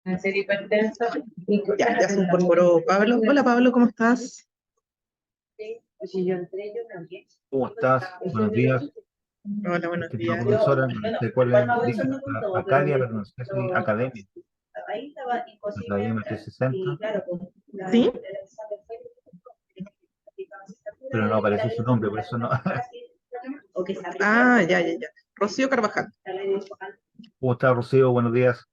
a ser hipertenso. Ya se incorporó Pablo. Hola Pablo, ¿cómo estás? Si yo entré, yo también. ¿Cómo estás? Buenos días. Hola, buenos Estimada días. profesora, no sé cuál Cuando es, voy dice sonando con todo, pero Acadia, pero no sé si Academia. ahí estaba imposible Academia entrar. Y 360, claro, pues, ¿Sí? pero no aparece su nombre, por eso no. O que se Ya. Rocío Carvajal. ¿Cómo está, Rocío? Buenos días.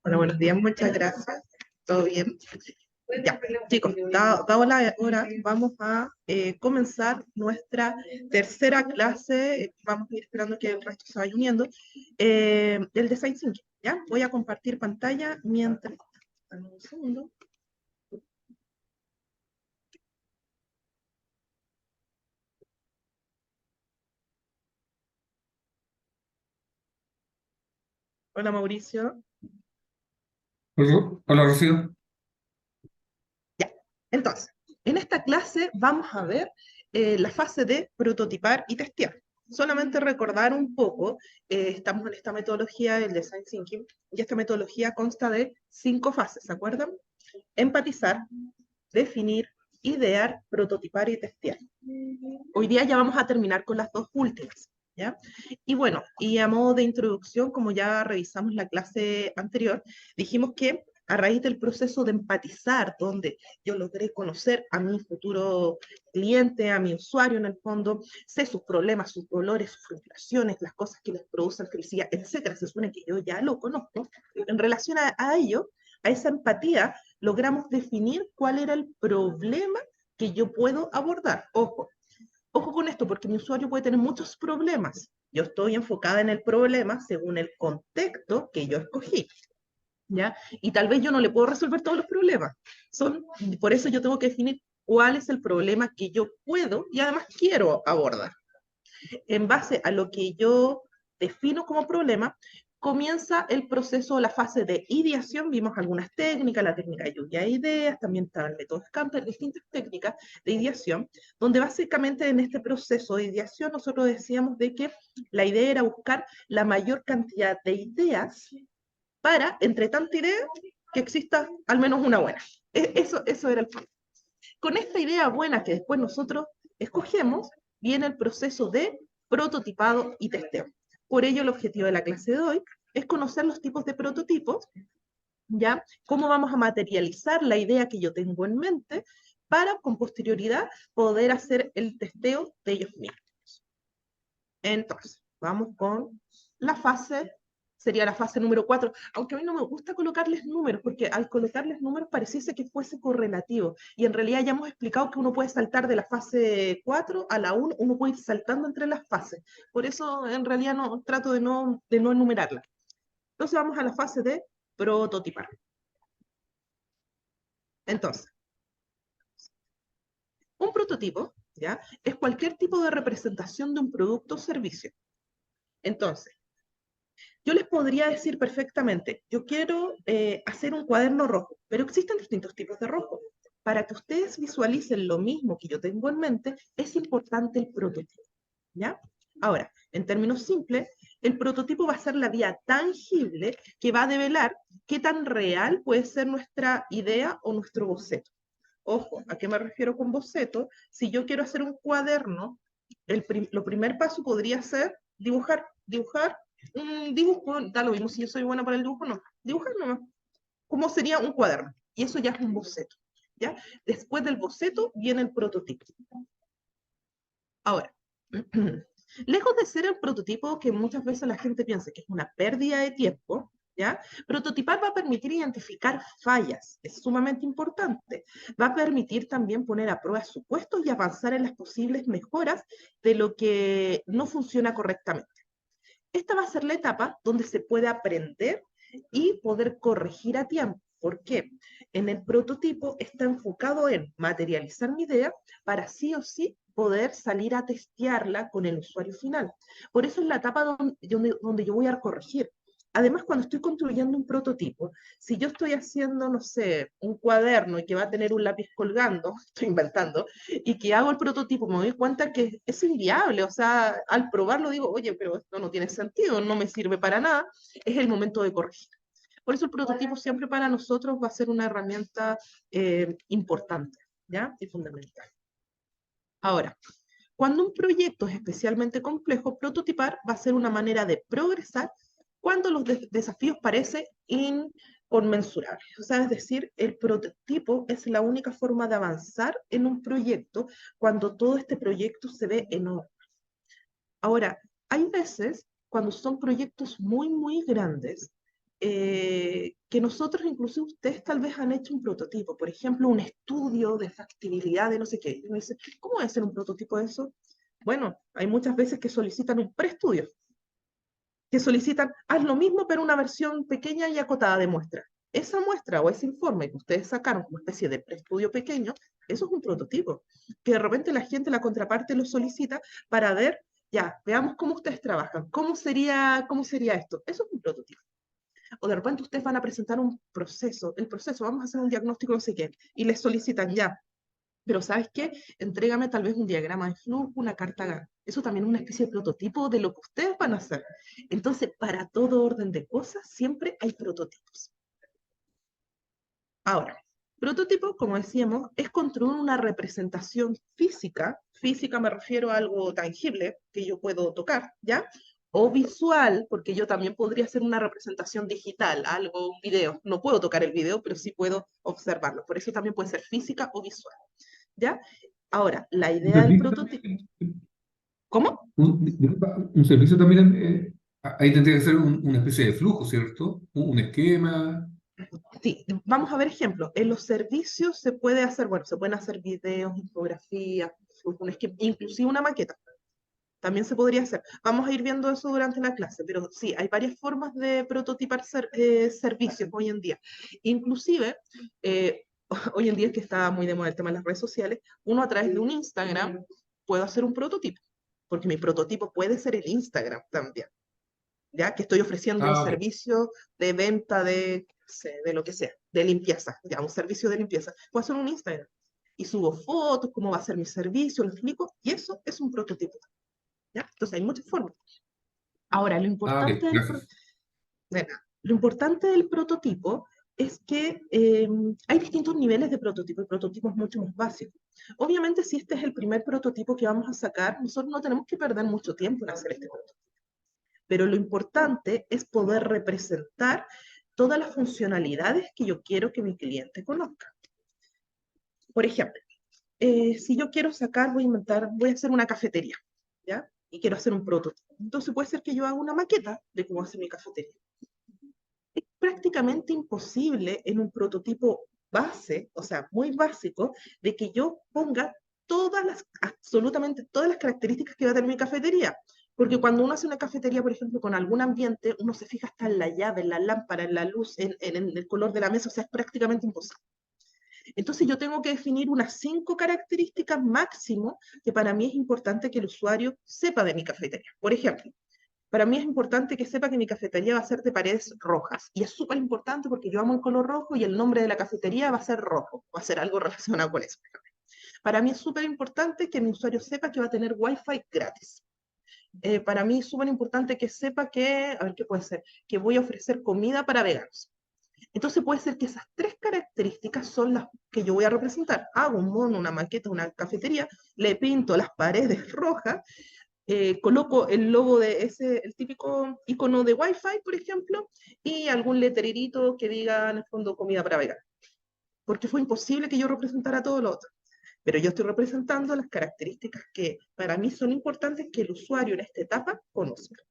Hola, buenos días, muchas gracias. ¿Todo bien? Ya, chicos, dado la hora, vamos a comenzar nuestra tercera clase. Vamos a ir esperando que el resto se vaya uniendo. Del Design Thinking, ¿ya? Voy a compartir pantalla mientras... Dame un segundo. Hola, Mauricio. Hola, Rocío. Ya, entonces, en esta clase vamos a ver la fase de prototipar y testear. Solamente recordar un poco, estamos en esta metodología del Design Thinking, y esta metodología consta de 5 fases, ¿se acuerdan? Empatizar, definir, idear, prototipar y testear. Hoy día ya vamos a terminar con las dos últimas, ¿ya? Y bueno, y a modo de introducción, como ya revisamos la clase anterior, dijimos que a raíz del proceso de empatizar, donde yo logré conocer a mi futuro cliente, a mi usuario en el fondo, sé sus problemas, sus dolores, sus frustraciones, las cosas que les producen felicidad, etcétera, se supone que yo ya lo conozco. En relación a ello, a esa empatía, logramos definir cuál era el problema que yo puedo abordar. Ojo con esto, porque mi usuario puede tener muchos problemas. Yo estoy enfocada en el problema según el contexto que yo escogí, ¿ya? Y tal vez yo no le puedo resolver todos los problemas. Por eso yo tengo que definir cuál es el problema que yo puedo y además quiero abordar. En base a lo que yo defino como problema, comienza el proceso, la fase de ideación. Vimos algunas técnicas, la técnica de lluvia de ideas, también está el método Scamper, distintas técnicas de ideación, donde básicamente en este proceso de ideación nosotros decíamos de que la idea era buscar la mayor cantidad de ideas para, entre tanta idea, que exista al menos una buena. Eso era el punto. Con esta idea buena que después nosotros escogemos, viene el proceso de prototipado y testeo. Por ello, el objetivo de la clase de hoy es conocer los tipos de prototipos, ¿ya? Cómo vamos a materializar la idea que yo tengo en mente para, con posterioridad, poder hacer el testeo de ellos mismos. Entonces, vamos con la fase, sería la fase número 4, aunque a mí no me gusta colocarles números, porque al colocarles números pareciese que fuese correlativo, y en realidad ya hemos explicado que uno puede saltar de la fase 4 a la 1, uno puede ir saltando entre las fases, por eso en realidad no, trato de no enumerarla. Entonces vamos a la fase de prototipar. Entonces, un prototipo, ¿ya? Es cualquier tipo de representación de un producto o servicio. Entonces, yo les podría decir perfectamente, yo quiero hacer un cuaderno rojo, pero existen distintos tipos de rojo. Para que ustedes visualicen lo mismo que yo tengo en mente, es importante el prototipo, ¿ya? Ahora, en términos simples, el prototipo va a ser la vía tangible que va a develar qué tan real puede ser nuestra idea o nuestro boceto. Ojo, ¿a qué me refiero con boceto? Si yo quiero hacer un cuaderno, lo primer paso podría ser dibujar un dibujo, da lo mismo si yo soy buena para el dibujo o no, dibujar nomás, ¿cómo sería un cuaderno? Y eso ya es un boceto, ¿ya? Después del boceto viene el prototipo. Ahora, lejos de ser el prototipo que muchas veces la gente piensa que es una pérdida de tiempo, ¿ya? Prototipar va a permitir identificar fallas, es sumamente importante. Va a permitir también poner a prueba supuestos y avanzar en las posibles mejoras de lo que no funciona correctamente. Esta va a ser la etapa donde se puede aprender y poder corregir a tiempo. ¿Por qué? En el prototipo está enfocado en materializar mi idea para sí o sí poder salir a testearla con el usuario final. Por eso es la etapa donde yo voy a corregir. Además, cuando estoy construyendo un prototipo, si yo estoy haciendo, no sé, un cuaderno y que va a tener un lápiz colgando, estoy inventando, y que hago el prototipo, me doy cuenta que es inviable, o sea, al probarlo digo, oye, pero esto no tiene sentido, no me sirve para nada, es el momento de corregir. Por eso el prototipo siempre para nosotros va a ser una herramienta importante, ¿ya? Y fundamental. Ahora, cuando un proyecto es especialmente complejo, prototipar va a ser una manera de progresar cuando los desafíos parecen inconmensurables. O sea, es decir, el prototipo es la única forma de avanzar en un proyecto cuando todo este proyecto se ve enorme. Ahora, hay veces cuando son proyectos muy, muy grandes, que nosotros, inclusive ustedes tal vez han hecho un prototipo, por ejemplo, un estudio de factibilidad de no sé qué. Y uno dice, ¿cómo es hacer un prototipo de eso? Bueno, hay muchas veces que solicitan un preestudio, que solicitan, haz lo mismo, pero una versión pequeña y acotada de muestra. Esa muestra o ese informe que ustedes sacaron como especie de preestudio pequeño, eso es un prototipo, que de repente la gente, la contraparte lo solicita para ver, ya, veamos cómo ustedes trabajan, cómo sería esto. Eso es un prototipo. O de repente ustedes van a presentar un proceso, el proceso, vamos a hacer un diagnóstico no sé qué, y les solicitan ya, pero ¿sabes qué? Entrégame tal vez un diagrama de flujo, una carta Gantt. Eso también es una especie de prototipo de lo que ustedes van a hacer. Entonces, para todo orden de cosas, siempre hay prototipos. Ahora, prototipo, como decíamos, es construir una representación física. Física me refiero a algo tangible que yo puedo tocar, ¿ya? O visual, porque yo también podría hacer una representación digital, algo, un video. No puedo tocar el video, pero sí puedo observarlo. Por eso también puede ser física o visual. ¿Ya? Ahora, la Un idea del servicio prototipo. también, ¿Cómo? disculpa, un servicio también, ahí tendría que ser una especie de flujo, ¿cierto? Un esquema. Sí, vamos a ver ejemplos. En los servicios se puede hacer, bueno, se pueden hacer videos, infografías, inclusive una maqueta. También se podría hacer. Vamos a ir viendo eso durante la clase, pero sí, hay varias formas de prototipar servicios hoy en día. Inclusive, eh, hoy en día es que está muy de moda el tema de las redes sociales, uno a través de un Instagram puede hacer un prototipo, porque mi prototipo puede ser el Instagram también. ¿Ya? Que estoy ofreciendo un Ah, ok. servicio de venta de, no sé, de lo que sea, de limpieza, ya, un servicio de limpieza. Puedo hacer un Instagram y subo fotos, cómo va a ser mi servicio, lo explico, y eso es un prototipo, ¿ya? Entonces hay muchas formas. Ahora, Ah, ok, gracias. de nada. Lo importante del prototipo es que hay distintos niveles de prototipo. El prototipo es mucho más básico. Obviamente, si este es el primer prototipo que vamos a sacar, nosotros no tenemos que perder mucho tiempo en hacer este prototipo. Pero lo importante es poder representar todas las funcionalidades que yo quiero que mi cliente conozca. Por ejemplo, si yo quiero sacar, voy a hacer una cafetería, ¿ya? Y quiero hacer un prototipo. Entonces puede ser que yo haga una maqueta de cómo hacer mi cafetería. Es prácticamente imposible en un prototipo base, o sea, muy básico, de que yo ponga absolutamente todas las características que va a tener mi cafetería. Porque cuando uno hace una cafetería, por ejemplo, con algún ambiente, uno se fija hasta en la llave, en la lámpara, en la luz, en el color de la mesa, o sea, es prácticamente imposible. Entonces yo tengo que definir unas 5 características máximo que para mí es importante que el usuario sepa de mi cafetería. Por ejemplo, para mí es importante que sepa que mi cafetería va a ser de paredes rojas. Y es súper importante porque yo amo el color rojo y el nombre de la cafetería va a ser rojo. Va a ser algo relacionado con eso. Para mí es súper importante que mi usuario sepa que va a tener Wi-Fi gratis. Para mí es súper importante que sepa que, a ver qué puede ser, que voy a ofrecer comida para veganos. Entonces puede ser que esas 3 características son las que yo voy a representar. Hago un mono, una maqueta, una cafetería, le pinto las paredes rojas, coloco el logo de el típico icono de Wi-Fi, por ejemplo, y algún letrerito que diga en el fondo comida para veganos. Porque fue imposible que yo representara todo lo otro. Pero yo estoy representando las características que para mí son importantes que el usuario en esta etapa conozca.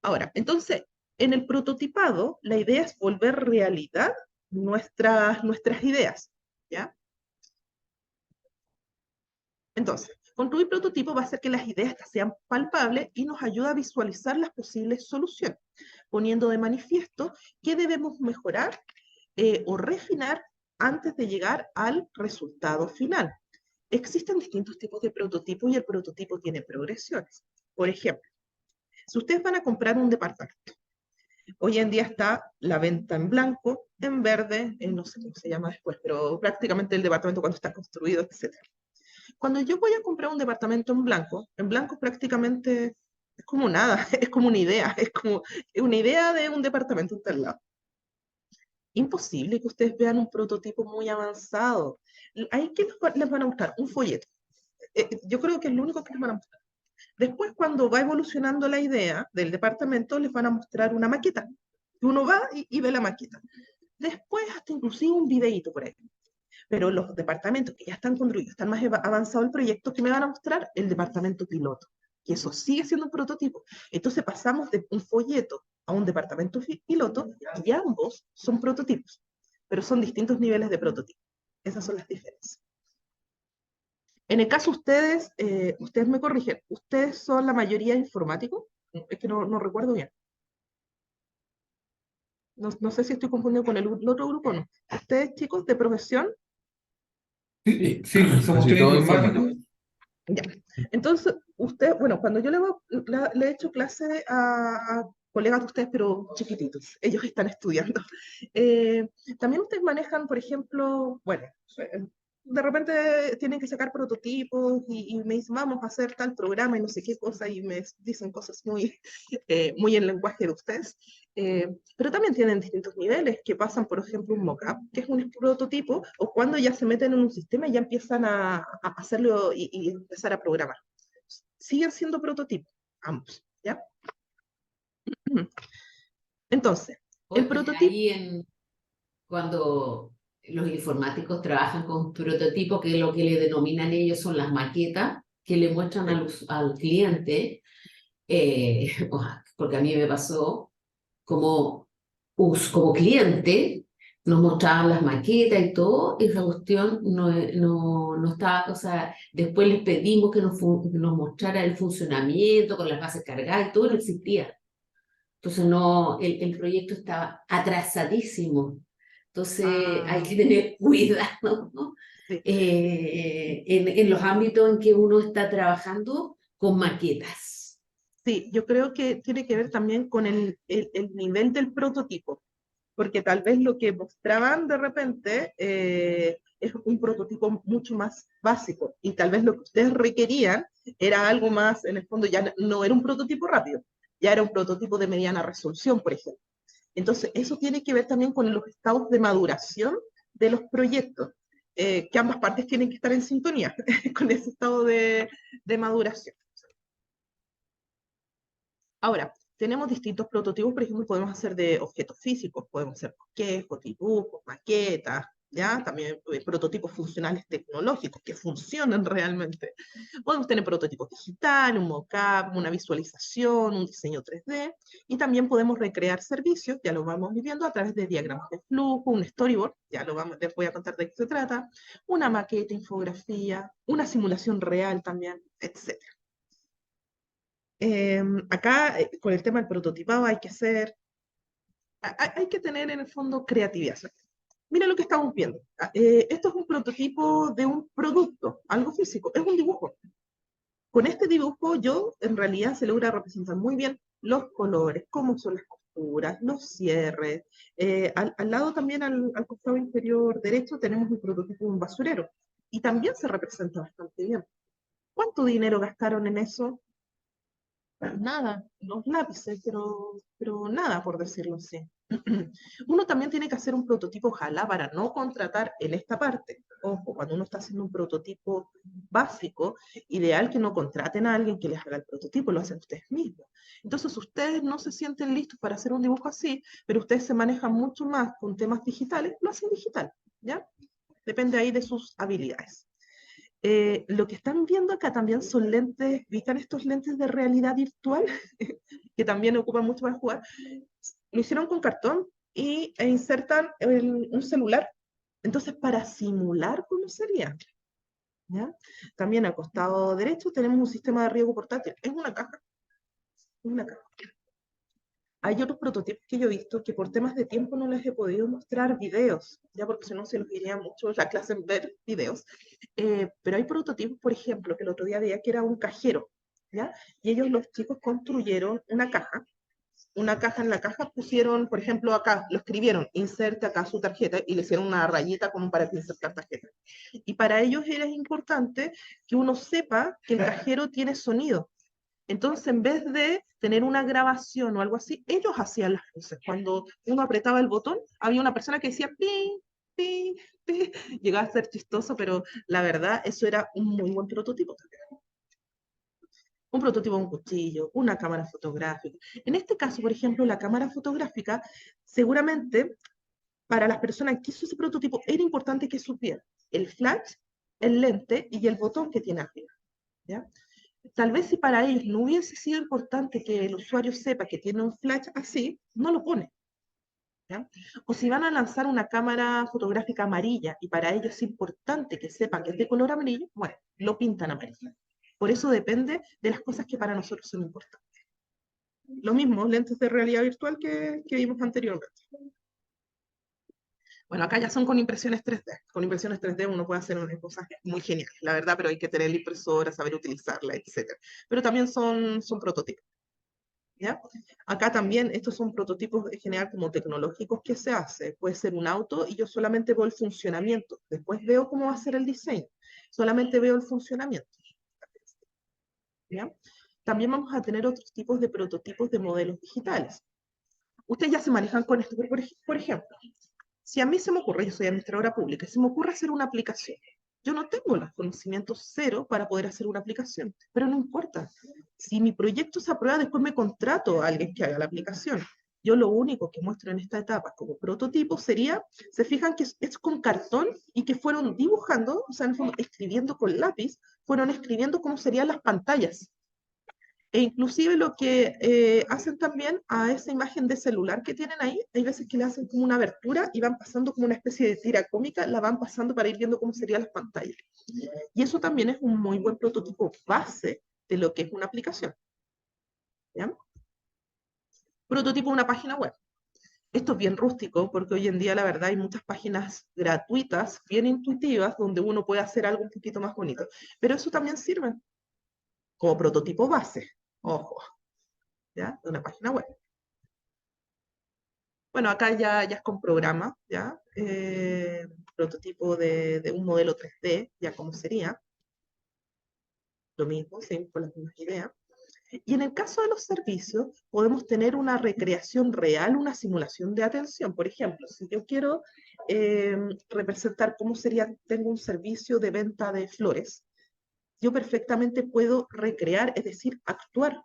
Ahora, entonces, en el prototipado, la idea es volver realidad nuestras ideas, ¿ya? Entonces, construir prototipo va a hacer que las ideas sean palpables y nos ayuda a visualizar las posibles soluciones, poniendo de manifiesto qué debemos mejorar o refinar antes de llegar al resultado final. Existen distintos tipos de prototipos y el prototipo tiene progresiones. Por ejemplo, si ustedes van a comprar un departamento, hoy en día está la venta en blanco, en verde, no sé cómo se llama después, pero prácticamente el departamento cuando está construido, etc. Cuando yo voy a comprar un departamento en blanco prácticamente Es como nada, es como una idea, es como una idea de un departamento en tal lado. Imposible que ustedes vean un prototipo muy avanzado. ¿Ahí qué les van a mostrar? Un folleto. Yo creo que es lo único que les van a mostrar. Después, cuando va evolucionando la idea del departamento, les van a mostrar una maqueta. Uno va y ve la maqueta. Después, hasta inclusive un videíto por ahí. Pero los departamentos que ya están construidos, están más avanzado el proyecto, que me van a mostrar el departamento piloto, que eso sigue siendo un prototipo. Entonces pasamos de un folleto a un departamento piloto y ambos son prototipos, pero son distintos niveles de prototipo. Esas son las diferencias. En el caso ustedes, ustedes me corrigen, ¿ustedes son la mayoría informáticos? Es que no recuerdo bien. No sé si estoy confundido con el otro grupo o no. ¿Ustedes, chicos, de profesión? Sí, sí, somos Casi tres todo informáticos. Ya. Entonces, usted, bueno, cuando yo le he hecho clase a colegas de ustedes, pero chiquititos, ellos están estudiando. También ustedes manejan, por ejemplo, bueno, de repente tienen que sacar prototipos y me dicen, vamos a hacer tal programa y no sé qué cosa, y me dicen cosas muy, muy en lenguaje de ustedes. Pero también tienen distintos niveles que pasan, por ejemplo, un mockup, que es un prototipo, o cuando ya se meten en un sistema y ya empiezan a hacerlo y empezar a programar. Siguen siendo prototipos, ambos, ¿ya? Entonces, el Oye, prototipo, cuando los informáticos trabajan con prototipos, que lo que le denominan ellos son las maquetas, que le muestran al cliente, porque a mí me pasó, como, como cliente, nos mostraban las maquetas y todo, y esa cuestión no estaba, o sea, después les pedimos que nos mostrara el funcionamiento con las bases cargadas y todo, no existía. Entonces no, el proyecto estaba atrasadísimo. Entonces hay que tener cuidado, ¿no? sí, En los ámbitos en que uno está trabajando con maquetas. sí, yo creo que tiene que ver también con el nivel del prototipo, porque tal vez lo que mostraban de repente es un prototipo mucho más básico, y tal vez lo que ustedes requerían era algo más, en el fondo ya no era un prototipo rápido, ya era un prototipo de mediana resolución, por ejemplo. Entonces, eso tiene que ver también con los estados de maduración de los proyectos, que ambas partes tienen que estar en sintonía con ese estado de maduración. Ahora, tenemos distintos prototipos, por ejemplo, podemos hacer de objetos físicos, podemos hacer bosquejos, dibujos, maquetas, ¿ya? También prototipos funcionales tecnológicos que funcionan realmente. Podemos tener prototipos digitales, un mockup, una visualización, un diseño 3D, y también podemos recrear servicios, ya lo vamos viviendo a través de diagramas de flujo, un storyboard, ya les voy a contar de qué se trata, una maqueta, infografía, una simulación real también, etc. Acá, con el tema del prototipado, hay que tener en el fondo creatividad. Mira lo que estamos viendo. Esto es un prototipo de un producto, algo físico, es un dibujo. Con este dibujo yo, en realidad, se logra representar muy bien los colores, cómo son las costuras, los cierres. Al lado también, al costado inferior derecho, tenemos un prototipo de un basurero. Y también se representa bastante bien. ¿Cuánto dinero gastaron en eso? Nada, los lápices, pero nada, por decirlo así. Uno también tiene que hacer un prototipo, ojalá, para no contratar en esta parte. Ojo, cuando uno está haciendo un prototipo básico, ideal que no contraten a alguien que les haga el prototipo, lo hacen ustedes mismos. Entonces, ustedes no se sienten listos para hacer un dibujo así, pero ustedes se manejan mucho más con temas digitales, lo hacen digital, ¿ya? Depende ahí de sus habilidades. Lo que están viendo acá también son lentes, ¿visten estos lentes de realidad virtual? Que también ocupan mucho para jugar. Lo hicieron con cartón e insertan un celular. Entonces, para simular cómo sería, ¿ya? También al costado derecho tenemos un sistema de riego portátil. Es una caja. Es una caja. Hay otros prototipos que yo he visto que por temas de tiempo no les he podido mostrar videos, ya porque si no se los iría mucho la clase en ver videos. Pero hay prototipos, por ejemplo, que el otro día veía que era un cajero, ¿ya? Y ellos, los chicos, construyeron una caja. En la caja pusieron, por ejemplo, acá, lo escribieron, inserte acá su tarjeta, y le hicieron una rayita como para insertar tarjeta. Y para ellos era importante que uno sepa que el cajero tiene sonido. Entonces, en vez de tener una grabación o algo así, ellos hacían las luces. Cuando uno apretaba el botón, había una persona que decía ping, ping, ping. Llegaba a ser chistoso, pero la verdad, eso era un muy buen prototipo también. Un prototipo de un cuchillo, una cámara fotográfica. En este caso, por ejemplo, la cámara fotográfica, seguramente para las personas que hizo ese prototipo era importante que supieran el flash, el lente y el botón que tiene arriba. ¿Ya? Tal vez si para ellos no hubiese sido importante que el usuario sepa que tiene un flash así, no lo pone. ¿Ya? O si van a lanzar una cámara fotográfica amarilla y para ellos es importante que sepan que es de color amarillo, bueno, lo pintan amarillo. Por eso depende de las cosas que para nosotros son importantes. Lo mismo, lentes de realidad virtual que vimos anteriormente. Bueno, acá ya son con impresiones 3D. Con impresiones 3D uno puede hacer unas cosas muy geniales, la verdad, pero hay que tener la impresora, saber utilizarla, etc. Pero también son prototipos. ¿Ya? Acá también estos son prototipos en general como tecnológicos que se hace. Puede ser un auto y yo solamente veo el funcionamiento. Después veo cómo va a ser el diseño. Solamente veo el funcionamiento. ¿Ya? También vamos a tener otros tipos de prototipos de modelos digitales. Ustedes ya se manejan con esto. Por ejemplo, si a mí se me ocurre, yo soy administradora pública, se me ocurre hacer una aplicación. Yo no tengo los conocimientos cero para poder hacer una aplicación, pero no importa. Si mi proyecto se aprueba, después me contrato a alguien que haga la aplicación. Yo lo único que muestro en esta etapa como prototipo sería, se fijan que es con cartón y que fueron dibujando, o sea, en el fondo, escribiendo con lápiz, fueron escribiendo cómo serían las pantallas. E inclusive lo que hacen también a esa imagen de celular que tienen ahí, hay veces que le hacen como una abertura y van pasando como una especie de tira cómica, la van pasando para ir viendo cómo serían las pantallas. Y eso también es un muy buen prototipo base de lo que es una aplicación. ¿Ya? Prototipo de una página web. Esto es bien rústico porque hoy en día la verdad hay muchas páginas gratuitas, bien intuitivas, donde uno puede hacer algo un poquito más bonito. Pero eso también sirve como prototipo base. Ojo, ¿ya? De una página web. Bueno, acá ya es con programa, ¿ya? Prototipo de un modelo 3D, ya como sería. Lo mismo, sí, con las mismas ideas. Y en el caso de los servicios, podemos tener una recreación real, una simulación de atención. Por ejemplo, si yo quiero representar cómo sería, tengo un servicio de venta de flores, yo perfectamente puedo recrear, es decir, actuar,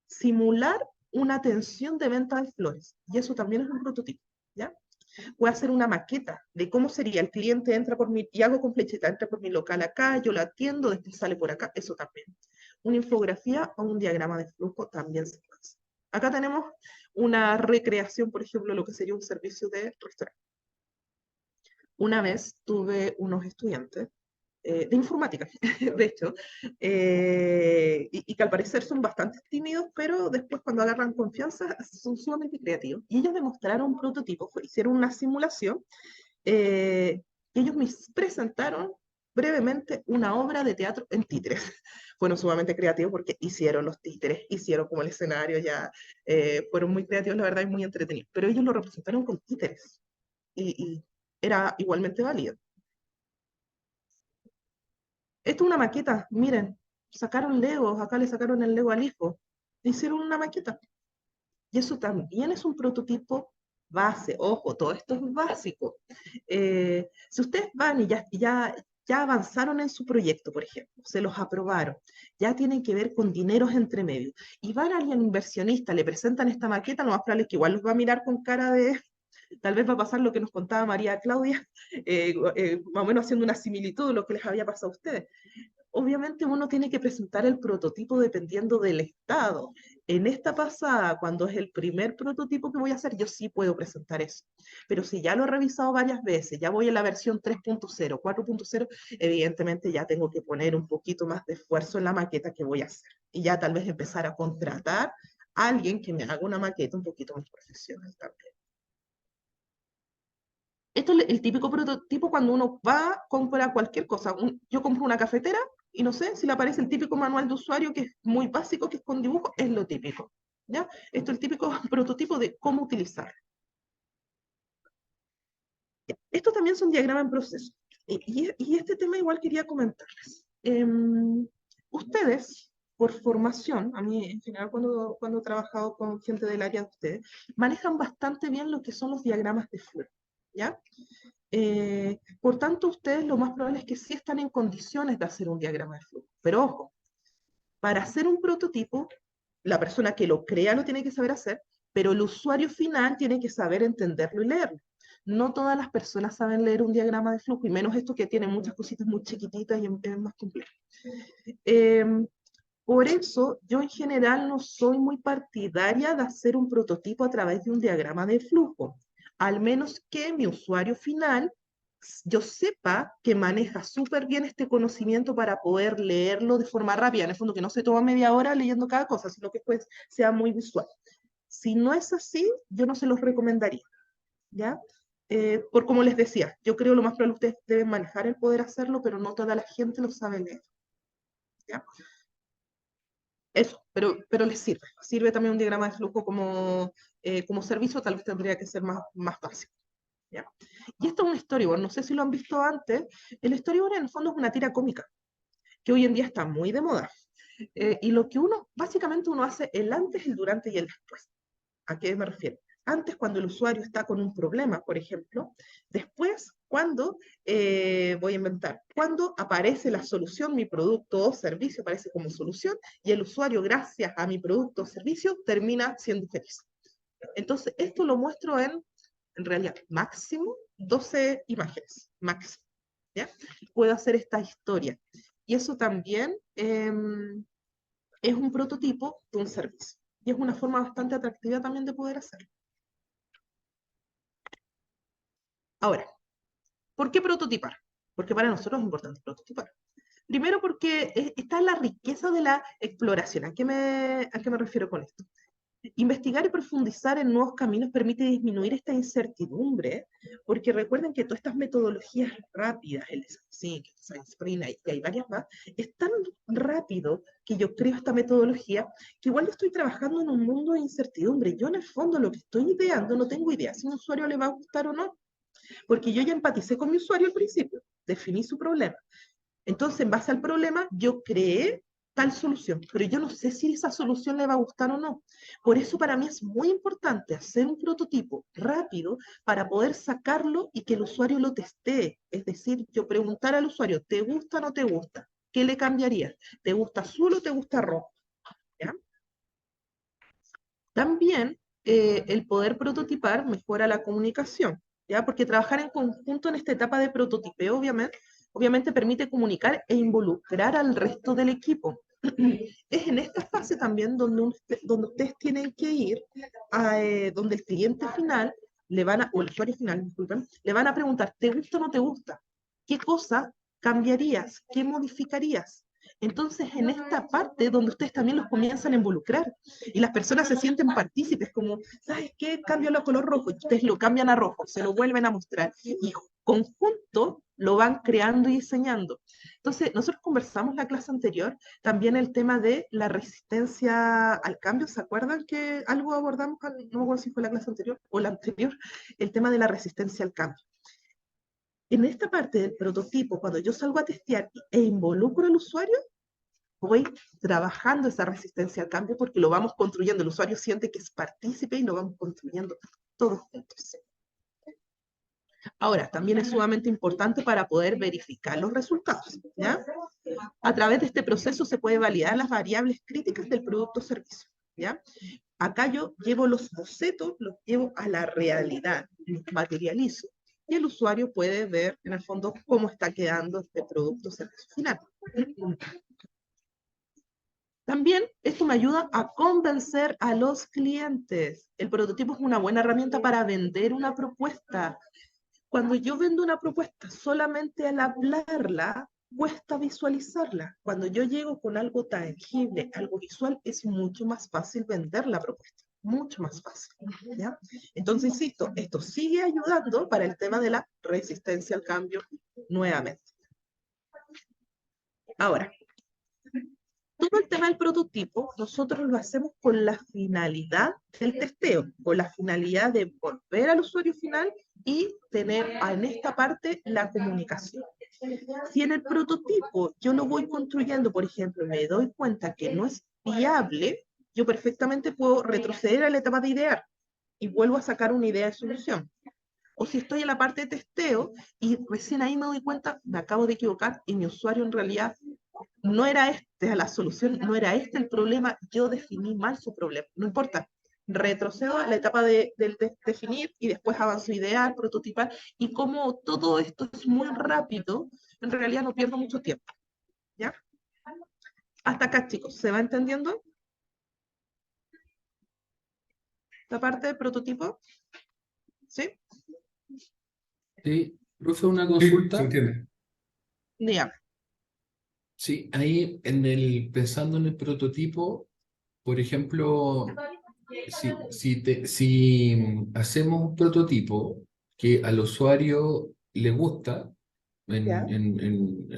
simular una atención de venta de flores. Y eso también es un prototipo, ¿ya? Voy a hacer una maqueta de cómo sería, el cliente entra por mi, y hago con flechita, entra por mi local acá, yo la atiendo, después sale por acá, eso también. Una infografía o un diagrama de flujo también se puede hacer. Acá tenemos una recreación, por ejemplo, de lo que sería un servicio de restaurante. Una vez tuve unos estudiantes de informática, de hecho, y que al parecer son bastante tímidos, pero después cuando agarran confianza son sumamente creativos. Y ellos demostraron un prototipo, hicieron una simulación, ellos me presentaron brevemente una obra de teatro en títeres. Fueron sumamente creativos porque hicieron los títeres, hicieron como el escenario, ya fueron muy creativos, la verdad, y muy entretenidos. Pero ellos lo representaron con títeres y era igualmente válido. Esto es una maqueta, miren, sacaron Legos, acá le sacaron el Lego al hijo, hicieron una maqueta. Y eso también es un prototipo base, ojo, todo esto es básico. Si ustedes van y ya avanzaron en su proyecto, por ejemplo, se los aprobaron, ya tienen que ver con dineros entre medio, y van a alguien inversionista, le presentan esta maqueta, lo más probable es que igual los va a mirar con cara de, tal vez va a pasar lo que nos contaba María Claudia, más o menos haciendo una similitud de lo que les había pasado a ustedes. Obviamente uno tiene que presentar el prototipo dependiendo del estado. En esta pasada, cuando es el primer prototipo que voy a hacer, yo sí puedo presentar eso. Pero si ya lo he revisado varias veces, ya voy en la versión 3.0, 4.0, evidentemente ya tengo que poner un poquito más de esfuerzo en la maqueta que voy a hacer. Y ya tal vez empezar a contratar a alguien que me haga una maqueta un poquito más profesional también. Esto es el típico prototipo cuando uno va a comprar cualquier cosa. Yo compro una cafetera y no sé si le aparece el típico manual de usuario que es muy básico, que es con dibujo, es lo típico. ¿Ya? Esto es el típico prototipo de cómo utilizar. Estos también son diagramas en proceso. Y este tema igual quería comentarles. Ustedes por formación, a mí en general cuando he trabajado con gente del área de ustedes, manejan bastante bien lo que son los diagramas de flujo, ¿ya? Por tanto, ustedes lo más probable es que sí están en condiciones de hacer un diagrama de flujo. Pero ojo, para hacer un prototipo, la persona que lo crea lo tiene que saber hacer, pero el usuario final tiene que saber entenderlo y leerlo. No todas las personas saben leer un diagrama de flujo, y menos esto que tiene muchas cositas muy chiquititas y es más complejo. Por eso, yo en general no soy muy partidaria de hacer un prototipo a través de un diagrama de flujo, al menos que mi usuario final, yo sepa que maneja súper bien este conocimiento para poder leerlo de forma rápida, en el fondo que no se toma media hora leyendo cada cosa, sino que pues sea muy visual. Si no es así, yo no se los recomendaría, ¿ya? Por como les decía, yo creo lo más probable ustedes deben manejar el poder hacerlo, pero no toda la gente lo sabe leer, ¿ya? Eso, pero les sirve. Sirve también un diagrama de flujo como servicio, tal vez tendría que ser más básico, ¿ya? Y esto es un storyboard, no sé si lo han visto antes. El storyboard en el fondo es una tira cómica, que hoy en día está muy de moda. Y lo que básicamente uno hace el antes, el durante y el después. ¿A qué me refiero? Antes, cuando el usuario está con un problema, por ejemplo. Después, cuando, voy a inventar, cuando aparece la solución, mi producto o servicio aparece como solución, y el usuario, gracias a mi producto o servicio, termina siendo feliz. Entonces, esto lo muestro en realidad, máximo 12 imágenes, máximo, ¿ya? Puedo hacer esta historia. Y eso también es un prototipo de un servicio. Y es una forma bastante atractiva también de poder hacerlo. Ahora, ¿por qué prototipar? Porque para nosotros es importante prototipar. Primero porque está la riqueza de la exploración. ¿A qué me refiero con esto? Investigar y profundizar en nuevos caminos permite disminuir esta incertidumbre, porque recuerden que todas estas metodologías rápidas, el ScienceSync, el ScienceSprint, y hay varias más, es tan rápido que yo creo esta metodología, que igual yo estoy trabajando en un mundo de incertidumbre. Yo en el fondo lo que estoy ideando no tengo idea si a un usuario le va a gustar o no, porque yo ya empaticé con mi usuario al principio, definí su problema. Entonces, en base al problema, yo creé tal solución, pero yo no sé si esa solución le va a gustar o no. Por eso para mí es muy importante hacer un prototipo rápido para poder sacarlo y que el usuario lo testee. Es decir, yo preguntar al usuario, ¿te gusta o no te gusta? ¿Qué le cambiarías? ¿Te gusta azul o te gusta rojo? ¿Ya? También el poder prototipar mejora la comunicación, ¿ya? Porque trabajar en conjunto en esta etapa de prototipeo, obviamente permite comunicar e involucrar al resto del equipo. Es en esta fase también donde ustedes tienen que ir donde el cliente final o el usuario final, disculpen, le van a preguntar, ¿te gusta o no te gusta? ¿Qué cosa cambiarías? ¿Qué modificarías? Entonces, en esta parte donde ustedes también los comienzan a involucrar y las personas se sienten partícipes, como, ¿sabes qué? Cámbialo a color rojo, y ustedes lo cambian a rojo, se lo vuelven a mostrar, y conjunto lo van creando y diseñando. Entonces, nosotros conversamos la clase anterior también el tema de la resistencia al cambio. ¿Se acuerdan que algo abordamos? No me acuerdo si fue la clase anterior o la anterior, el tema de la resistencia al cambio. En esta parte del prototipo, cuando yo salgo a testear e involucro al usuario, voy trabajando esa resistencia al cambio porque lo vamos construyendo. El usuario siente que es partícipe y lo vamos construyendo todos juntos. Ahora, también es sumamente importante para poder verificar los resultados, ¿ya? A través de este proceso se puede validar las variables críticas del producto o servicio, ¿ya? Acá yo llevo los bocetos, los llevo a la realidad, los materializo, y el usuario puede ver, en el fondo, cómo está quedando este producto o servicio final. También esto me ayuda a convencer a los clientes. El prototipo es una buena herramienta para vender una propuesta. Cuando yo vendo una propuesta, solamente al hablarla, cuesta visualizarla. Cuando yo llego con algo tangible, algo visual, es mucho más fácil vender la propuesta. Mucho más fácil, ¿ya? Entonces, insisto, esto sigue ayudando para el tema de la resistencia al cambio nuevamente. Ahora, todo el tema del prototipo, nosotros lo hacemos con la finalidad del testeo, con la finalidad de volver al usuario final y tener en esta parte la comunicación. Si en el prototipo yo lo voy construyendo, por ejemplo, me doy cuenta que no es viable, yo perfectamente puedo retroceder a la etapa de idear y vuelvo a sacar una idea de solución. O si estoy en la parte de testeo y recién ahí me doy cuenta, me acabo de equivocar y mi usuario en realidad no era esta la solución, no era este el problema, yo definí mal su problema. No importa, retrocedo a la etapa de definir y después avanzo a idear, prototipar, y como todo esto es muy rápido, en realidad no pierdo mucho tiempo. ¿Ya? Hasta acá, chicos, ¿se va entendiendo? La parte de prototipo. ¿Sí? Sí, profe, una Sí, se consulta. entiende. Dígame. Sí, ahí pensando en el prototipo, por ejemplo, si hacemos un prototipo que al usuario le gusta, ¿Ya?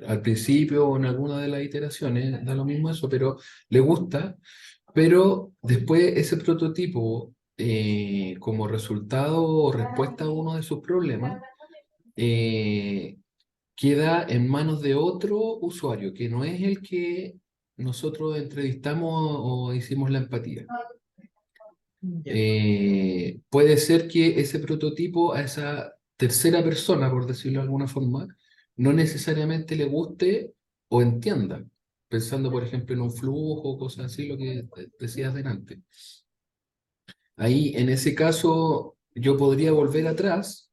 al principio o en alguna de las iteraciones, da lo mismo eso, pero le gusta, pero después ese prototipo, como resultado o respuesta a uno de sus problemas, eh, queda en manos de otro usuario, que no es el que nosotros entrevistamos o hicimos la empatía. Ya. Puede ser que ese prototipo a esa tercera persona, por decirlo de alguna forma, no necesariamente le guste o entienda, pensando, por ejemplo, en un flujo o cosas así, lo que decías delante. Ahí, en ese caso, yo podría volver atrás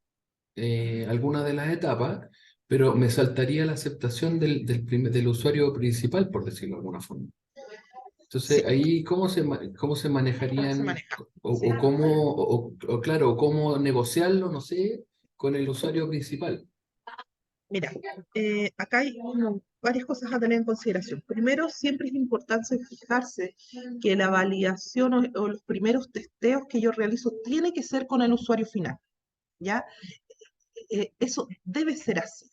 alguna de las etapas, pero me saltaría la aceptación del usuario principal, por decirlo de alguna forma. Sí, Entonces, ahí, cómo se se manejarían, maneja. o cómo, claro, cómo negociarlo, no sé, con el usuario principal? Mira, acá hay varias cosas a tener en consideración. Primero, siempre es importante fijarse que la validación o los primeros testeos que yo realizo tiene que ser con el usuario final, ¿ya? Eso debe ser así.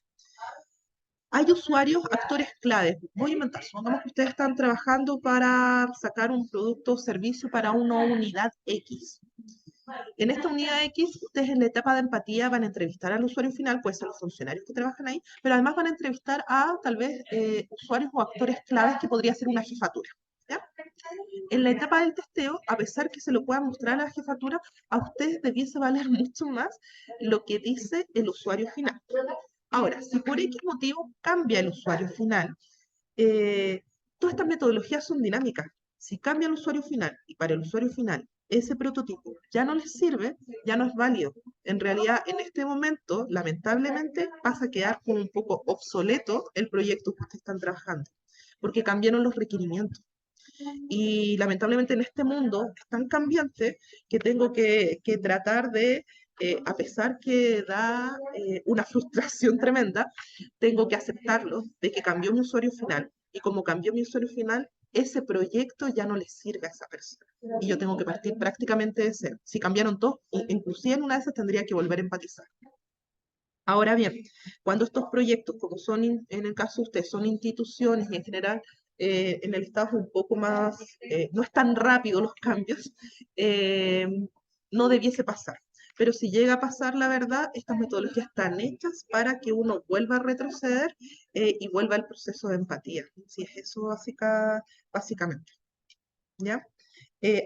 Hay usuarios, actores claves. Voy a inventar, supongamos que ustedes están trabajando para sacar un producto o servicio para una unidad X. En esta unidad X, ustedes en la etapa de empatía van a entrevistar al usuario final, puede ser los funcionarios que trabajan ahí, pero además van a entrevistar a tal vez usuarios o actores claves que podría ser una jefatura. ¿Ya? En la etapa del testeo, a pesar que se lo pueda mostrar a la jefatura, a ustedes debiese valer mucho más lo que dice el usuario final. Ahora, si por X motivo cambia el usuario final, eh, todas estas metodologías son dinámicas. Si cambia el usuario final y para el usuario final ese prototipo ya no les sirve, ya no es válido. En realidad, en este momento, lamentablemente, pasa a quedar como un poco obsoleto el proyecto que ustedes están trabajando, porque cambiaron los requerimientos. Y lamentablemente en este mundo es tan cambiante que tengo que tratar de, a pesar que da una frustración tremenda, tengo que aceptarlo, de que cambió mi usuario final. Y como cambió mi usuario final, ese proyecto ya no le sirve a esa persona. Y yo tengo que partir prácticamente de cero. Si cambiaron todos, inclusive en una de esas tendría que volver a empatizar. Ahora bien, cuando estos proyectos, como son en el caso de ustedes, son instituciones y en general en el Estado es un poco más, no es tan rápido los cambios, eh, no debiese pasar. Pero si llega a pasar, la verdad, estas metodologías están hechas para que uno vuelva a retroceder y vuelva al proceso de empatía. Si es eso básicamente. ¿Ya?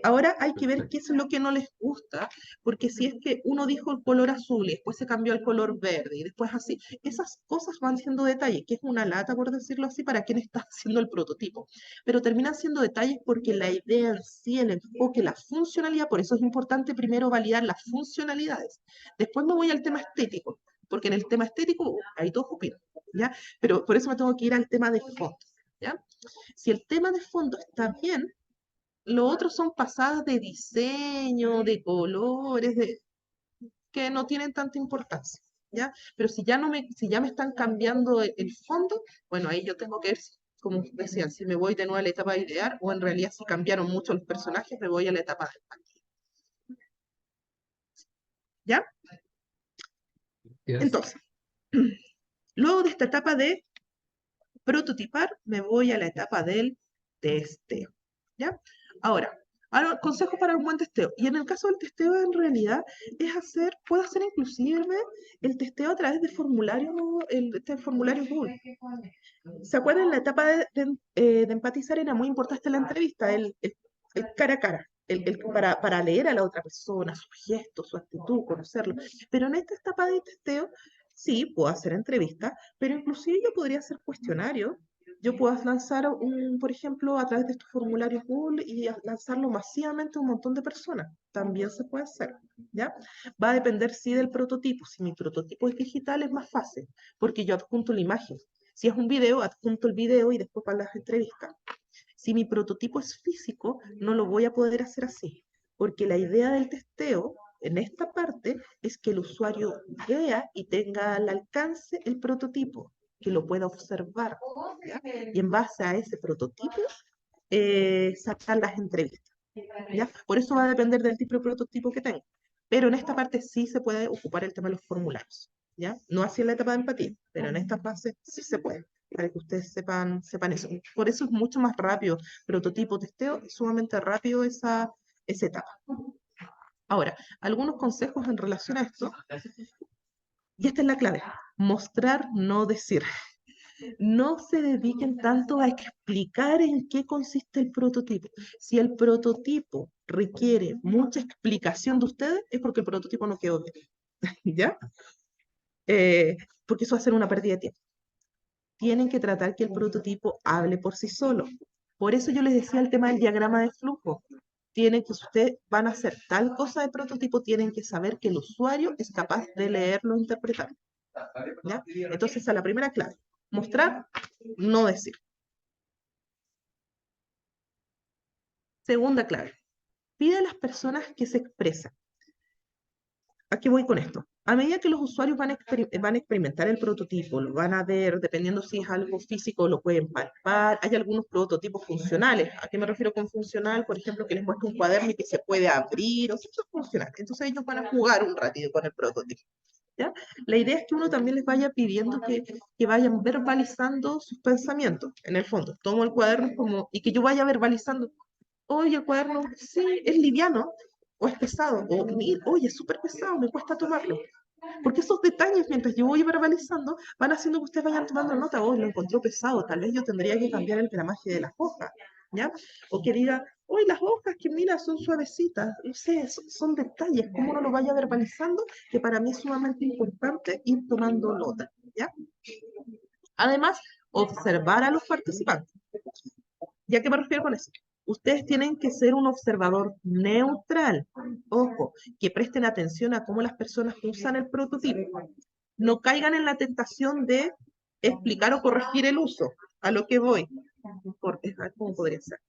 Ahora hay que ver qué es lo que no les gusta, porque si es que uno dijo el color azul y después se cambió al color verde y después así, esas cosas van siendo detalles, que es una lata, por decirlo así, para quien está haciendo el prototipo. Pero terminan siendo detalles porque la idea en sí, el enfoque, la funcionalidad, por eso es importante primero validar las funcionalidades. Después me voy al tema estético, porque en el tema estético hay dos opiniones, ¿ya? Pero por eso me tengo que ir al tema de fondo, ¿ya? Si el tema de fondo está bien, lo otro son pasadas de diseño, de colores, que no tienen tanta importancia, ¿ya? Pero si ya me están cambiando el fondo, bueno, ahí yo tengo que ver, como decían, si me voy de nuevo a la etapa de idear, o en realidad si cambiaron mucho los personajes, me voy a la etapa de empatía, ¿ya? Yes. Entonces, luego de esta etapa de prototipar, me voy a la etapa del testeo, ¿ya? Ahora, Ahora, consejos para un buen testeo. Y en el caso del testeo, en realidad, puedo hacer inclusive el testeo a través de formulario, este formulario Google. ¿Se acuerdan? La etapa de empatizar era muy importante en la entrevista, el cara a cara, para leer a la otra persona, sus gestos, su actitud, conocerlo. Pero en esta etapa de testeo, sí, puedo hacer entrevistas, pero inclusive yo podría hacer cuestionarios. Yo puedo lanzar por ejemplo, a través de estos formularios Google y lanzarlo masivamente a un montón de personas. También se puede hacer, ¿ya? Va a depender, sí, del prototipo. Si mi prototipo es digital, es más fácil, porque yo adjunto la imagen. Si es un video, adjunto el video y después para las entrevistas. Si mi prototipo es físico, no lo voy a poder hacer así, porque la idea del testeo en esta parte es que el usuario vea y tenga al alcance el prototipo, que lo pueda observar, ¿ya? Y en base a ese prototipo, sacar las entrevistas, ¿ya? Por eso va a depender del tipo de prototipo que tenga. Pero en esta parte sí se puede ocupar el tema de los formularios, ¿ya? No así en la etapa de empatía, pero en esta fase sí se puede, para que ustedes sepan eso. Por eso es mucho más rápido, prototipo, testeo, es sumamente rápido esa etapa. Ahora, algunos consejos en relación a esto, y esta es la clave: mostrar, no decir. No se dediquen tanto a explicar en qué consiste el prototipo. Si el prototipo requiere mucha explicación de ustedes, es porque el prototipo no quedó bien, ¿ya? Porque eso va a ser una pérdida de tiempo. Tienen que tratar que el prototipo hable por sí solo. Por eso yo les decía el tema del diagrama de flujo. Si ustedes van a hacer tal cosa de prototipo, tienen que saber que el usuario es capaz de leerlo e interpretarlo, ¿ya? Entonces, a la primera clave: mostrar, no decir. Segunda clave: pide a las personas que se expresen. ¿A qué voy con esto? A medida que los usuarios van a experimentar el prototipo, lo van a ver, dependiendo si es algo físico, lo pueden palpar. Hay algunos prototipos funcionales. ¿A qué me refiero con funcional? Por ejemplo, que les muestro un cuaderno y que se puede abrir, o sea, eso es funcional. Entonces ellos van a jugar un ratito con el prototipo, ¿ya? La idea es que uno también les vaya pidiendo que vayan verbalizando sus pensamientos. En el fondo, tomo el cuaderno y que yo vaya verbalizando: oye, el cuaderno, sí, es liviano, o es pesado, oye, es súper pesado, me cuesta tomarlo. Porque esos detalles, mientras yo voy verbalizando, van haciendo que ustedes vayan tomando nota: oh, lo encontró pesado, tal vez yo tendría que cambiar el gramaje de las hojas, ¿ya? O que diga: oye, las hojas que mira son suavecitas, no sé, son detalles, como uno lo vaya verbalizando, que para mí es sumamente importante ir tomando nota, ¿ya? Además, observar a los participantes. ¿Ya qué me refiero con eso? Ustedes tienen que ser un observador neutral. Ojo, que presten atención a cómo las personas usan el prototipo. No caigan en la tentación de explicar o corregir el uso. A lo que voy. ¿Cómo podría ser?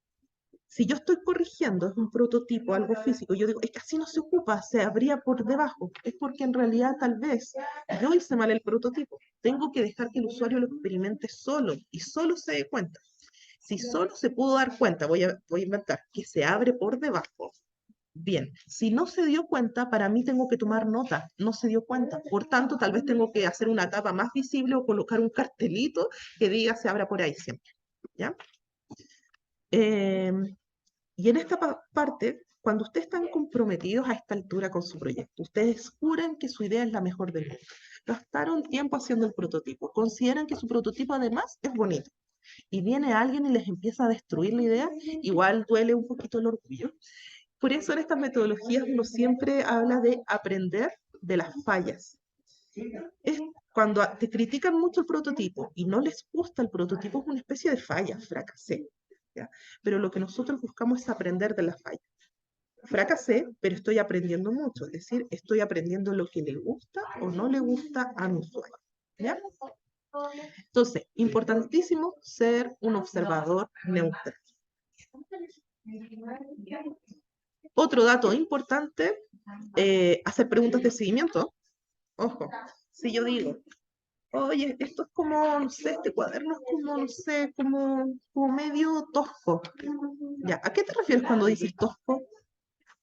Si yo estoy corrigiendo, es un prototipo, algo físico, yo digo: es que así no se ocupa, se abría por debajo. Es porque en realidad tal vez yo hice mal el prototipo. Tengo que dejar que el usuario lo experimente solo y solo se dé cuenta. Si solo se pudo dar cuenta, voy a inventar, que se abre por debajo, bien. Si no se dio cuenta, para mí tengo que tomar nota, no se dio cuenta. Por tanto, tal vez tengo que hacer una tapa más visible o colocar un cartelito que diga: se abra por ahí siempre, ¿ya? Y en esta parte, cuando ustedes están comprometidos a esta altura con su proyecto, ustedes juran que su idea es la mejor del mundo. Gastaron tiempo haciendo el prototipo, consideran que su prototipo además es bonito, y viene alguien y les empieza a destruir la idea, igual duele un poquito el orgullo. Por eso en estas metodologías uno siempre habla de aprender de las fallas. Es cuando te critican mucho el prototipo y no les gusta el prototipo, es una especie de falla, fracasé, ¿ya? Pero lo que nosotros buscamos es aprender de las fallas. Fracasé, pero estoy aprendiendo mucho, es decir, estoy aprendiendo lo que le gusta o no le gusta a mi usuario, ¿ya? Entonces, importantísimo ser un observador neutral. Otro dato importante, hacer preguntas de seguimiento. Ojo, si yo digo: oye, esto es como, no sé, este cuaderno es como, no sé, como medio tosco. Ya, ¿a qué te refieres cuando dices tosco?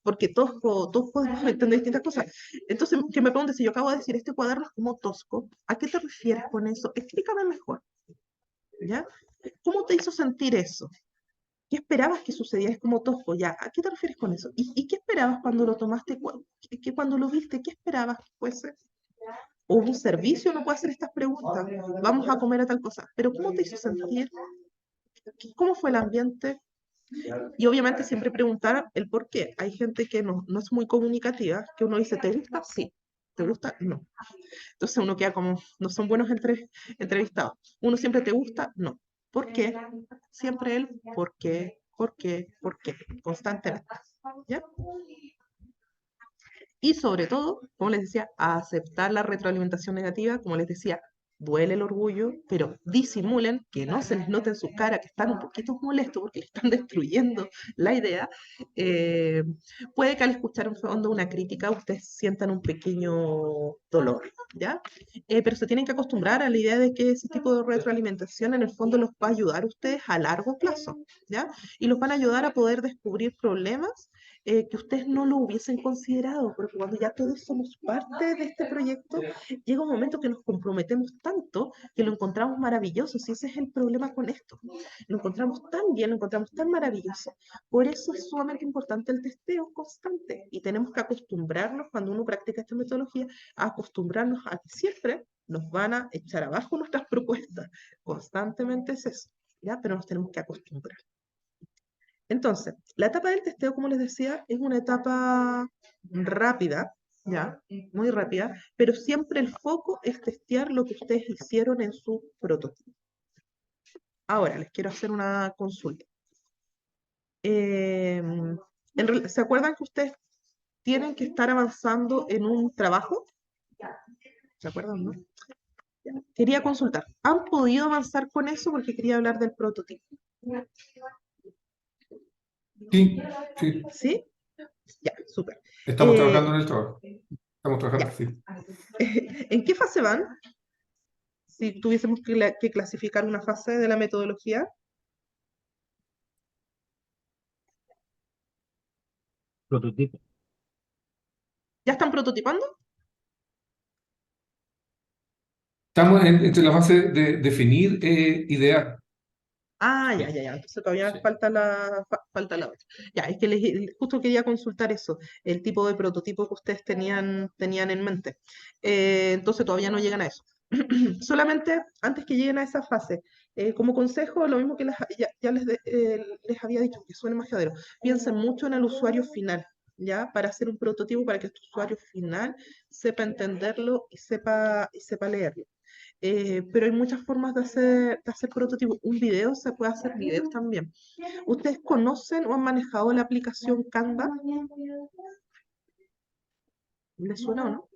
Porque tosco podemos entender distintas cosas. Entonces, que me preguntes: si yo acabo de decir este cuaderno es como tosco, ¿a qué te refieres con eso? Explícame mejor, ¿ya? ¿Cómo te hizo sentir eso? ¿Qué esperabas que sucediera? Es como Tosco, ya, ¿a qué te refieres con eso? ¿Y qué esperabas cuando lo tomaste? Cuando lo viste, ¿qué esperabas que fuese? ¿Hubo un servicio? No puede hacer estas preguntas. Vamos a comer a tal cosa. Pero ¿cómo te hizo sentir? ¿Cómo fue el ambiente? Y obviamente siempre preguntar el por qué. Hay gente que no es muy comunicativa, que uno dice, ¿te gusta? Sí. ¿Te gusta? No. Entonces uno queda como, no son buenos entrevistados. Uno siempre te gusta, no. ¿Por qué? Siempre él, ¿por qué? ¿Por qué? ¿Por qué? Constantemente. ¿Ya? Y sobre todo, como les decía, a aceptar la retroalimentación negativa, como les decía, duele el orgullo, pero disimulen, que no se les note en su cara que están un poquito molestos porque le están destruyendo la idea. Eh, Puede que al escuchar en fondo una crítica ustedes sientan un pequeño dolor, ¿ya? Pero se tienen que acostumbrar a la idea de que ese tipo de retroalimentación en el fondo los va a ayudar a ustedes a largo plazo, ¿ya? Y los van a ayudar a poder descubrir problemas que ustedes no lo hubiesen considerado, porque cuando ya todos somos parte de este proyecto, llega un momento que nos comprometemos tanto que lo encontramos maravilloso, y ese es el problema con esto. Lo encontramos tan bien, lo encontramos tan maravilloso. Por eso es sumamente importante el testeo constante y tenemos que acostumbrarnos, cuando uno practica esta metodología, a acostumbrarnos a que siempre nos van a echar abajo nuestras propuestas. Constantemente es eso, ¿ya? Pero nos tenemos que acostumbrar. Entonces, la etapa del testeo, como les decía, es una etapa rápida, ¿ya? Muy rápida, pero siempre el foco es testear lo que ustedes hicieron en su prototipo. Ahora, les quiero hacer una consulta. ¿Se acuerdan que ustedes tienen que estar avanzando en un trabajo? ¿Se acuerdan, no? Ya. Quería consultar, ¿han podido avanzar con eso? Porque quería hablar del prototipo. Sí, sí. ¿Sí? Ya, súper. Estamos trabajando en el trabajo. Estamos trabajando, Ya. sí. ¿En qué fase van? Si tuviésemos que clasificar una fase de la metodología. Prototipo. ¿Ya están prototipando? Estamos entre la fase de definir idear. Ah, Sí, ya. Entonces todavía sí. falta la otra. Ya, es que justo quería consultar eso, el tipo de prototipo que ustedes tenían en mente. Entonces todavía no llegan a eso. Solamente antes que lleguen a esa fase, como consejo, lo mismo que ya les había dicho, que suene majadero, piensen mucho en el usuario final, ¿ya? Para hacer un prototipo, para que este usuario final sepa entenderlo y sepa leerlo. Pero hay muchas formas de hacer prototipos. Un video, se puede hacer videos también. ¿Ustedes conocen o han manejado la aplicación Canva? ¿Les suena o no?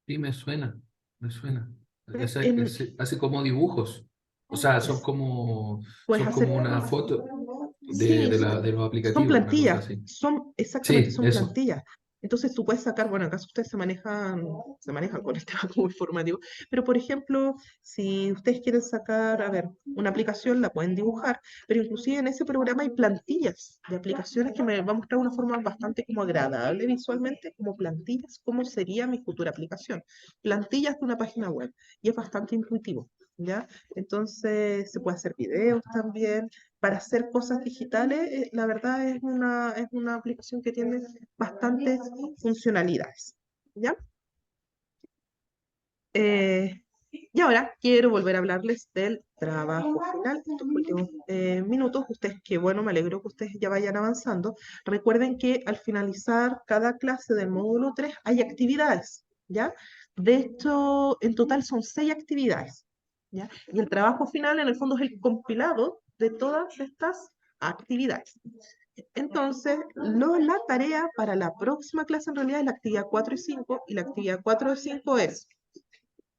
Sí, me suena, me suena. En- Hace como dibujos. O sea, Puedes son hacer. como una foto Sí, de los son aplicativos, una cosa plantillas, así. exactamente, Sí, son eso. plantillas. Entonces tú puedes sacar, bueno, acaso ustedes se manejan con el tema como informativo, pero por ejemplo, si ustedes quieren sacar, a ver, una aplicación, la pueden dibujar, pero inclusive en ese programa hay plantillas de aplicaciones que me va a mostrar una forma bastante como agradable visualmente, como plantillas, cómo sería mi futura aplicación. Plantillas de una página web, y es bastante intuitivo, ¿ya? Entonces se puede hacer videos también para hacer cosas digitales. La verdad es una aplicación que tiene bastantes funcionalidades, ¿ya? Y ahora quiero volver a hablarles del trabajo final, estos últimos minutos. Ustedes, qué bueno, me alegro que ustedes ya vayan avanzando. Recuerden que al finalizar cada clase del módulo 3 hay actividades, ¿ya? De hecho, en total son 6 actividades, ¿ya? Y el trabajo final, en el fondo, es el compilado de todas estas actividades. Entonces, la tarea para la próxima clase en realidad es la actividad 4 y 5, y la actividad 4 y 5 es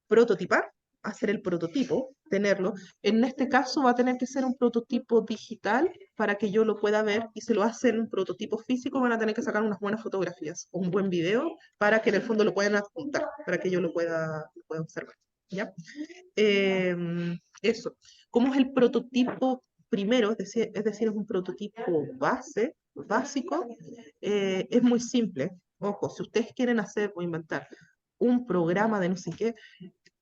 prototipar, hacer el prototipo, tenerlo. En este caso va a tener que ser un prototipo digital para que yo lo pueda ver, y si lo hacen un prototipo físico van a tener que sacar unas buenas fotografías o un buen video para que en el fondo lo puedan adjuntar, para que yo lo pueda observar. ¿Ya? Eso. ¿Cómo es el prototipo primero? Es decir, es un prototipo básico. Es muy simple. Ojo, si ustedes quieren hacer o inventar un programa de no sé qué,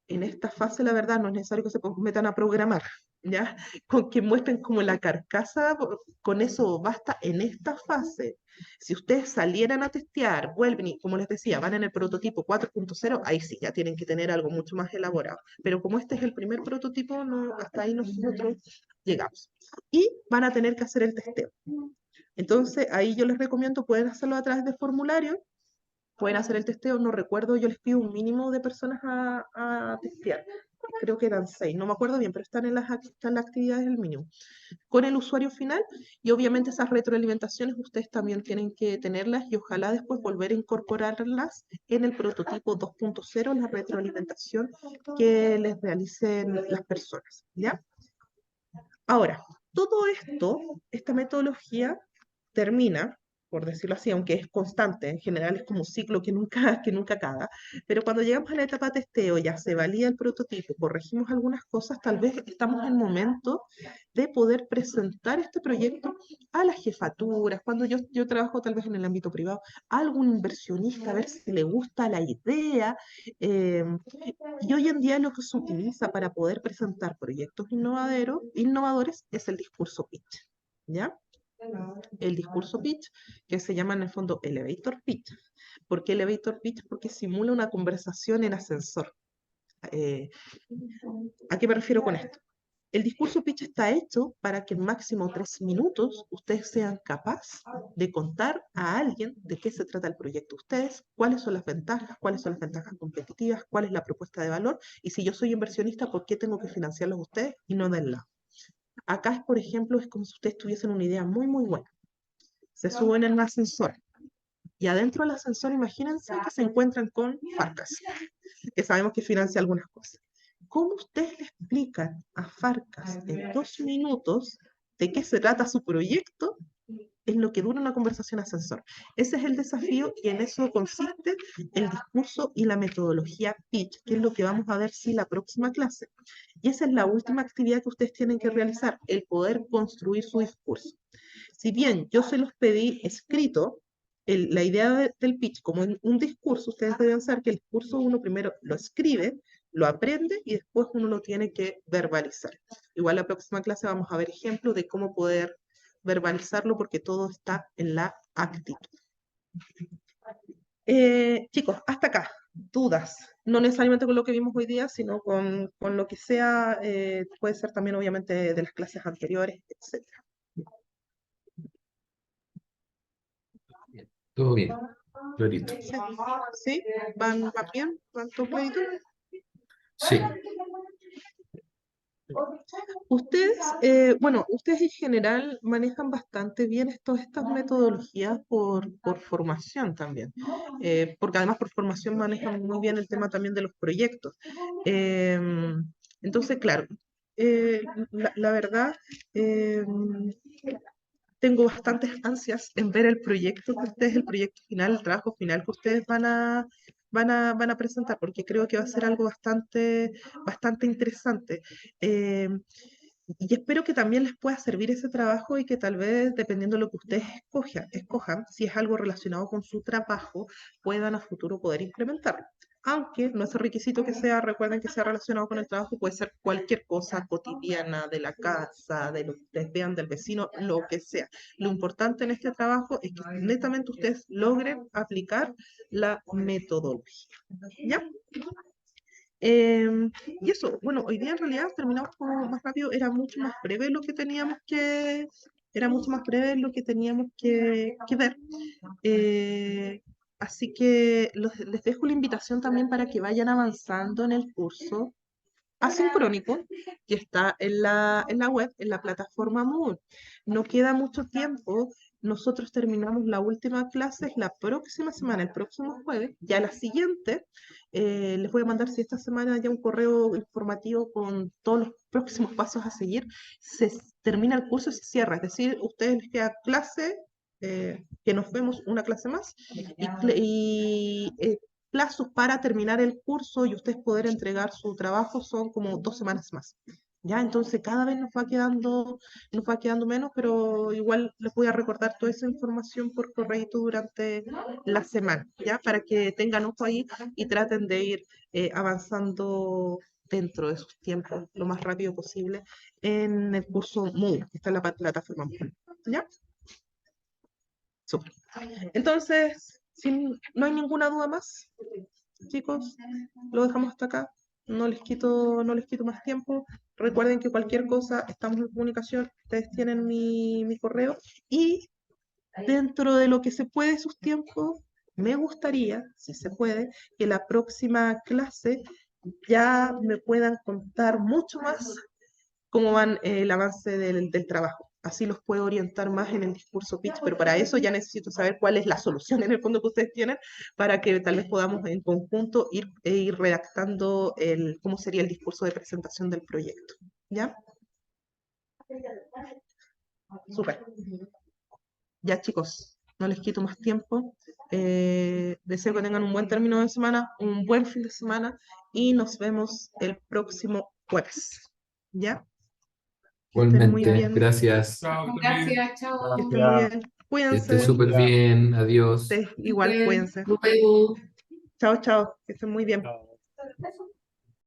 en esta fase, la verdad, no es necesario que se metan a programar, ¿ya? Con que muestren como la carcasa, con eso basta en esta fase. Si ustedes salieran a testear, vuelven y, como les decía, van en el prototipo 4.0, ahí sí, ya tienen que tener algo mucho más elaborado. Pero como este es el primer prototipo, no, hasta ahí nosotros llegamos. Y van a tener que hacer el testeo. Entonces, ahí yo les recomiendo, pueden hacerlo a través de formulario, pueden hacer el testeo, no recuerdo, yo les pido un mínimo de personas a testear. Creo que eran 6, no me acuerdo bien, pero están en las actividades del mínimo. Con el usuario final, y obviamente esas retroalimentaciones ustedes también tienen que tenerlas y ojalá después volver a incorporarlas en el prototipo 2.0, la retroalimentación que les realicen las personas, ¿ya? Ahora, todo esto, esta metodología termina, por decirlo así, aunque es constante, en general es como un ciclo que nunca, que nunca acaba, pero cuando llegamos a la etapa de testeo, ya se valida el prototipo, corregimos algunas cosas, tal vez estamos en el momento de poder presentar este proyecto a las jefaturas, cuando yo trabajo tal vez en el ámbito privado, a algún inversionista, a ver si le gusta la idea, y hoy en día lo que se utiliza para poder presentar proyectos innovadores es el discurso pitch, ¿ya? El discurso pitch, que se llama en el fondo elevator pitch. ¿Por qué elevator pitch? Porque simula una conversación en ascensor. ¿A qué me refiero con esto? El discurso pitch está hecho para que en máximo 3 minutos ustedes sean capaces de contar a alguien de qué se trata el proyecto. Ustedes, cuáles son las ventajas competitivas, cuál es la propuesta de valor, y si yo soy inversionista, ¿por qué tengo que financiarlos ustedes y no del lado? Acá, por ejemplo, es como si ustedes tuviesen una idea muy, muy buena. Se suben en un ascensor y adentro del ascensor, imagínense que se encuentran con Farcas, que sabemos que financia algunas cosas. ¿Cómo ustedes le explican a Farcas en 2 minutos de qué se trata su proyecto en lo que dura una conversación ascensor? Ese es el desafío y en eso consiste el discurso y la metodología pitch, que es lo que vamos a ver sí la próxima clase. Y esa es la última actividad que ustedes tienen que realizar, el poder construir su discurso. Si bien yo se los pedí escrito, la idea del pitch como un discurso, ustedes deben saber que el discurso uno primero lo escribe, lo aprende y después uno lo tiene que verbalizar. Igual la próxima clase vamos a ver ejemplos de cómo poder verbalizarlo porque todo está en la actitud. Chicos, hasta acá, dudas, no necesariamente con lo que vimos hoy día, sino con lo que sea, puede ser también obviamente de las clases anteriores, etc. Todo bien, clarito. ¿Sí? ¿Van bien? ¿Van todo clarito? Sí, Ustedes, bueno, ustedes en general manejan bastante bien estas metodologías por formación también, porque además por formación manejan muy bien el tema también de los proyectos. Entonces, claro, eh, la verdad, tengo bastantes ansias en ver el proyecto que ustedes, el proyecto final, el trabajo final que ustedes van a presentar, porque creo que va a ser algo bastante interesante. Eh, y espero que también les pueda servir ese trabajo y que tal vez, dependiendo de lo que ustedes escojan, si es algo relacionado con su trabajo, puedan a futuro poder implementarlo. Aunque no es requisito que sea, recuerden que sea relacionado con el trabajo, puede ser cualquier cosa cotidiana de la casa, de lo que ustedes vean del vecino, lo que sea. Lo importante en este trabajo es que netamente ustedes logren aplicar la metodología. ¿Ya? Y eso, bueno, hoy día en realidad terminamos como más rápido, era mucho más breve lo que teníamos era mucho más breve lo que teníamos que ver. Eh, Así que les dejo la invitación también para que vayan avanzando en el curso asincrónico que está en la web, en la plataforma Moodle. No queda mucho tiempo. Nosotros terminamos la última clase es la próxima semana, el próximo jueves. Ya la siguiente, les voy a mandar si esta semana ya un correo informativo con todos los próximos pasos a seguir. Se termina el curso y se cierra. Es decir, ustedes les queda clase, que nos vemos una clase más, y plazos para terminar el curso y ustedes poder entregar su trabajo son como 2 semanas más. ¿ya? Entonces cada vez nos va quedando menos, pero igual les voy a recordar toda esa información por correo durante la semana, ¿ya? Para que tengan ojo ahí y traten de ir avanzando dentro de sus tiempos lo más rápido posible en el curso Moodle, que está en la plataforma Moodle, ¿ya? Súper. Entonces, si no hay ninguna duda más, chicos, lo dejamos hasta acá. No les quito más tiempo. Recuerden que cualquier cosa, estamos en comunicación, ustedes tienen mi correo y dentro de lo que se puede sus tiempos, me gustaría, si se puede, que la próxima clase ya me puedan contar mucho más cómo van el avance del trabajo. Así los puedo orientar más en el discurso pitch, pero para eso ya necesito saber cuál es la solución en el fondo que ustedes tienen para que tal vez podamos en conjunto ir redactando cómo sería el discurso de presentación del proyecto. ¿Ya? Súper. Ya chicos, no les quito más tiempo. Deseo que tengan un buen término de semana, un buen fin de semana y nos vemos el próximo jueves. ¿Ya? Que estén muy Igualmente, bien. gracias. Chao, Gracias, chao. Que estén muy bien. Que esté Cuídense. súper bien. Adiós. Ustedes igual, cuídense. Luego. Chao, chao. Que estén muy bien. Chao.